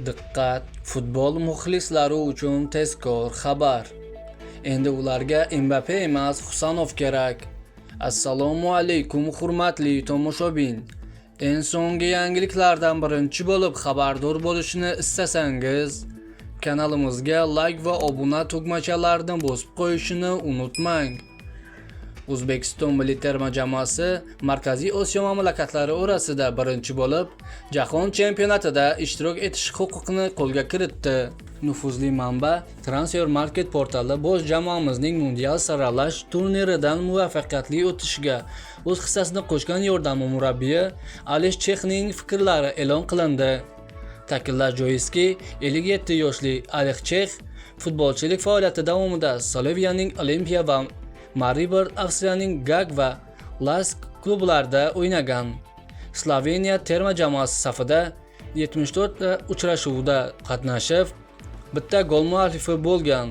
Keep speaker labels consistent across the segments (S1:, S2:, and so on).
S1: Diqqat, futbol muxlislari uchun tezkor xabar. Endi ularga Mbappe emas, Husanov kerak. Assalomu alaykum hurmatli tomoshabin. En so'nggi yangiliklardan birinchi bo'lib xabardor bo'lishni istasangiz, kanalimizga like va obuna tugmachalarini bosib qo'yishni unutmang. O'zbekiston milliy terma jamoasi Markaziy Osiyo mamlakatlari orasida birinchi bo'lib, Jahon chempionatida ishtirok etish huquqini qo'lga kiritdi. Nufuzli manba Transfermarkt portali bosh jamoamizning mundial saralash turniridan muvaffaqiyatli o'tishiga o'z hissasini qo'shgan yordam murabbiyi Alesh Chexning fikrlari e'lon qilindi. Ta'kidlash joizki, 57 yoshli Alesh Chex futbolchilik faoliyati davomida Sloviyaning Olimpiya va Maribor, Avstriyaning Gag va Lask klublarida o'ynagan. Sloveniya terma jamoasi safida 74 ta uchrashuvda qatnashib, bitta gol muallifi bo'lgan.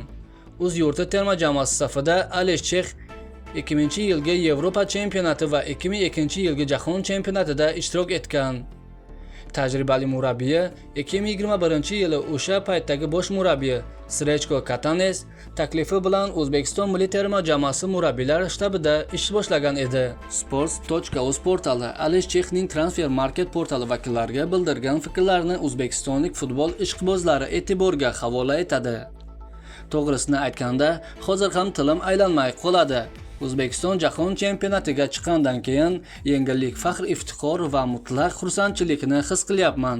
S1: O'z yurti terma jamoasi safida Alesh Chex 2000-yilgi Yevropa chempionati va 2002-yilgi Jahon chempionatida ishtirok etgan. Tajribali murabbiy 2021-yili o'sha paytdagi bosh murabbiy Srechko Katanes taklifi bilan O'zbekiston milliy terma jamoasi murabbiylar shtabida ish boshlagan edi. Sports.uz portali Alesh Chexning Transfermarkt portali vakillariga bildirgan fikrlarini o'zbekistonlik futbol ishqibozlari e'tiborga havola etadi. To'g'risini aytganda, hozir ham tilim aylanmay qoladi. O'zbekiston Jahon chempionatiga chiqqandan keyin yengillik, faxr, iftixor va mutlaq xursandchilikni his qilyapman.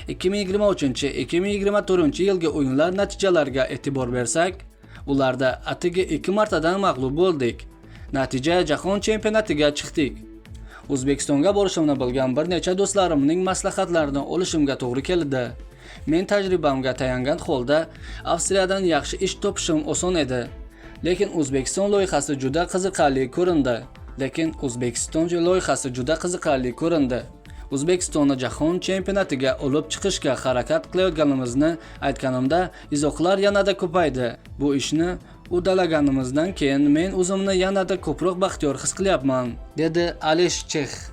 S1: 2023-2024 yilgi o'yinlar natijalariga e'tibor bersak, ularda atigi 2 martadan mag'lub bo'ldik. Natija Jahon chempionatiga chiqdik. O'zbekistonga borishimni bilgan bir necha do'stlarimning maslahatlarini olishimga to'g'ri keldi. Men tajribamga tayangan holda Avstriyadan yaxshi ish topishim oson edi. Lekin O'zbekiston loyihasi juda qiziqarli ko'rindi. O'zbekistonni Jahon chempionatiga olib chiqishga harakat qilayotganimizni aytganimda izohlar yanada ko'paydi. Bu ishni uddalaganimizdan keyin men o'zimni yanada ko'proq baxtiyor his qilyapman, dedi Alesh Chex.